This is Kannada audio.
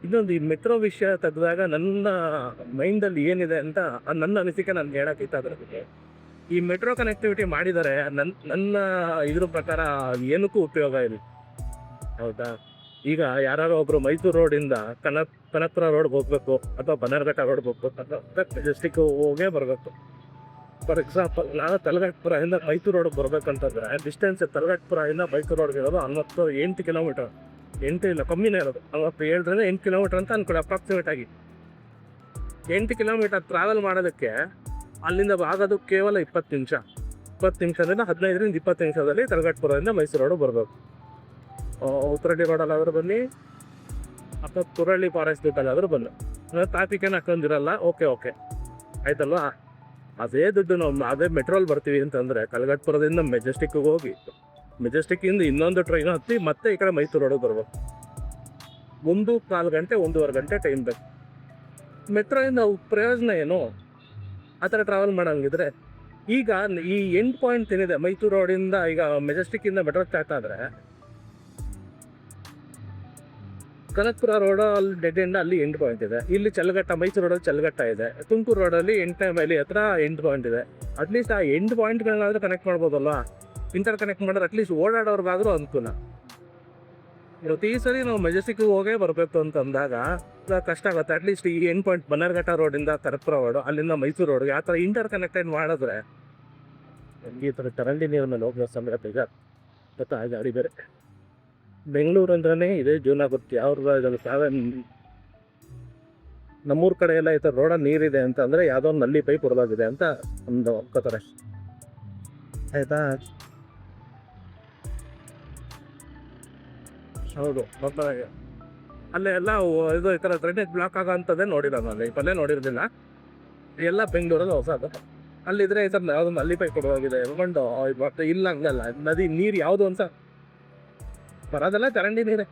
ಇನ್ನೊಂದು ಈ ಮೆಟ್ರೋ ವಿಷಯ ತೆಗೆದಾಗ ನನ್ನ ಮೈಂಡಲ್ಲಿ ಏನಿದೆ ಅಂತ ನನ್ನ ಅನಿಸಿಕೆ ನಾನು ಹೇಳೋಕ್ಕಿತ್ತ ಅದ್ರ ಬಗ್ಗೆ. ಈ ಮೆಟ್ರೋ ಕನೆಕ್ಟಿವಿಟಿ ಮಾಡಿದರೆ ನನ್ನ ಇದ್ರ ಪ್ರಕಾರ ಏನಕ್ಕೂ ಉಪಯೋಗ ಇಲ್ಲ. ಹೌದಾ? ಈಗ ಯಾರು ಒಬ್ರು ಮೈಸೂರು ರೋಡಿಂದ ಕನಕಪುರ ರೋಡ್ಗೆ ಹೋಗ್ಬೇಕು ಅಥವಾ ಬನ್ನರ್ಘಟ್ಟ ರೋಡ್ಗೆ ಹೋಗ್ಬೇಕು ಅಥವಾ ಮೆಜೆಸ್ಟಿಕ್ ಹೋಗೇ ಬರಬೇಕು. ಫಾರ್ ಎಕ್ಸಾಂಪಲ್ ನಾನು ತಲಘಟ್ಪುರದಿಂದ ಮೈಸೂರು ರೋಡ್ಗೆ ಬರ್ಬೇಕಂತಂದ್ರೆ ಡಿಸ್ಟೆನ್ಸ್ ತಲಘಟ್ಪುರದಿಂದ ಮೈಸೂರು ರೋಡ್ಗೆ ಇರೋದು 8 ಕಿಲೋಮೀಟರ್. 8 ಇಲ್ಲ, ಕಮ್ಮಿನೇ ಇರೋದು. 7 ಕಿಲೋಮೀಟರ್ ಅಂತ ಅನ್ಕೊಳ್ಳಿ ಅಪ್ರಾಕ್ಸಿಮೇಟ್ ಆಗಿ. 8 ಕಿಲೋಮೀಟರ್ ಟ್ರಾವೆಲ್ ಮಾಡೋದಕ್ಕೆ ಅಲ್ಲಿಂದ ಆಗೋದು ಕೇವಲ 20 ನಿಮಿಷ. 20 ನಿಮಿಷದಿಂದ 15ರಿಂದ 20 ನಿಮಿಷದಲ್ಲಿ ತಲಘಟ್ಪುರದಿಂದ ಮೈಸೂರು ರೋಡ್ ಬರಬೇಕು. ಉತ್ತರಳ್ಳಿ ರೋಡಲ್ಲಾದರೂ ಬನ್ನಿ ಅಥವಾ ಕುರಳ್ಳಿ ಫಾರೆಸ್ಟ್ ದುಡ್ಡಲ್ಲಾದರೂ ಬನ್ನಿ. ಟ್ರಾಫಿಕ್ ಏನು ಹಾಕೊಂಡಿರಲ್ಲ. ಓಕೆ ಆಯ್ತಲ್ವಾ? ಅದೇ ದುಡ್ಡು ನಾವು ಅದೇ ಮೆಟ್ರೋಲ್ ಬರ್ತೀವಿ ಅಂತಂದರೆ ಕಲಘಟ್ಪುರದಿಂದ ಮೆಜೆಸ್ಟಿಕ್ಗೆ ಹೋಗಿ ಮೆಜೆಸ್ಟಿಕ್ಕಿಂದ ಇನ್ನೊಂದು ಟ್ರೈನ್ ಹತ್ತಿ ಮತ್ತೆ ಈ ಕಡೆ ಮೈಸೂರು ರೋಡಿಗೆ ಬರ್ಬೇಕು. 1.25 ಗಂಟೆ 1.5 ಗಂಟೆ ಟೈಮ್ ಬೇಕು. ಮೆಟ್ರೋಯಿಂದ ಪ್ರಯೋಜನ ಏನು ಆ ಥರ ಟ್ರಾವೆಲ್ ಮಾಡೋಂಗಿದ್ರೆ? ಈಗ ಈ ಎಂಡ್ ಪಾಯಿಂಟ್ ಏನಿದೆ ಮೈಸೂರು ರೋಡಿಂದ, ಈಗ ಮೆಜೆಸ್ಟಿಕ್ಕಿಂದ ಮೆಟ್ರೋ ಸ್ಟಾರ್ಟ್ ಆದರೆ ಕನಕಪುರ ರೋಡ್ ಅಲ್ಲಿ ಡೆಡ್ ಎಂಡ್, ಅಲ್ಲಿ ಎಂಡ್ ಪಾಯಿಂಟ್ ಇದೆ. ಇಲ್ಲಿ ಚಲ್ಲಘಟ್ಟ, ಮೈಸೂರು ರೋಡಲ್ಲಿ ಚಲ್ಲಘಟ್ಟ ಇದೆ. ತುಮಕೂರು ರೋಡಲ್ಲಿ 8ನೇ ಮೈಲಿ ಹತ್ರ ಎಂಡ್ ಪಾಯಿಂಟ್ ಇದೆ. ಅಟ್ಲೀಸ್ಟ್ ಆ ಎಂಡ್ ಪಾಯಿಂಟ್ಗಳನ್ನಾದರೂ ಕನೆಕ್ಟ್ ಮಾಡ್ಬೋದಲ್ವ? ಇಂಟರ್ ಕನೆಕ್ಟ್ ಮಾಡಿದ್ರೆ ಅಟ್ಲೀಸ್ಟ್ ಓಡಾಡೋರ್ಗಾದರೂ ಅನುಕೂಲ. ಇವತ್ತು ಈ ಸರಿ ನಾವು ಮೆಜೆಸ್ಟಿಕ್ಗೆ ಹೋಗೇ ಬರಬೇಕು ಅಂತಂದಾಗ ಕಷ್ಟ ಆಗುತ್ತೆ. ಅಟ್ಲೀಸ್ಟ್ ಈ ಎಂಡ್ ಪಾಯಿಂಟ್ ಬನ್ನರ್ಘಟ್ಟ ರೋಡಿಂದ ಕನಕಪುರ ರೋಡು, ಅಲ್ಲಿಂದ ಮೈಸೂರು ರೋಡ್ಗೆ ಆ ಥರ ಇಂಟರ್ ಕನೆಕ್ಟೆಡ್ ಮಾಡಿದ್ರೆ ಈ ಥರ ಚರಂಡಿ ನೀರಿನಲ್ಲಿ ಹೋಗೋ ಸಮಯ ಬೇಜಾರು. ಗೊತ್ತಾ? ಆ ಗಾಡಿ ಬೇರೆ. ಬೆಂಗಳೂರು ಅಂದ್ರೆ ಇದೇ ಜೀವನ ಗೊತ್ತಿ. ಅವ್ರದ್ದು ನಮ್ಮೂರ ಕಡೆ ಎಲ್ಲ ಈ ಥರ ರೋಡಲ್ಲಿ ನೀರಿದೆ ಅಂತಂದರೆ ಯಾವುದೋ ಒಂದು ನಲ್ಲಿ ಪೈಪ್ ಹೊರದಾಗಿದೆ ಅಂತ ಒಂದು ಒಪ್ಕೋತಾರೆ. ಆಯಿತಾ? ಹೌದು, ಗೊತ್ತಾಗೆ. ಅಲ್ಲೇ ಎಲ್ಲ ಇದು ಈ ಥರ ಡ್ರೈನೇಜ್ ಬ್ಲಾಕ್ ಆಗೋ ಅಂಥದ್ದೇ ನೋಡಿಲ್ಲ ನಾನು. ಲೈಫಲ್ಲೇ ನೋಡಿರೋದಿಲ್ಲ. ಎಲ್ಲ ಬೆಂಗಳೂರಲ್ಲಿ ಹೊಸದು. ಅಲ್ಲಿದ್ರೆ ಈ ಥರ ಯಾವುದೋ ನಲ್ಲಿ ಪೈಪ್ ಹೊರದಾಗಿದೆ ಎಲ್ಕೊಂಡು ಮತ್ತೆ ಇಲ್ಲ ಹಂಗಲ್ಲ. ನದಿ ನೀರು ಯಾವುದು ಅಂತ ಬರೋದೆಲ್ಲ ಚರಂಡಿ ನೀರೇ.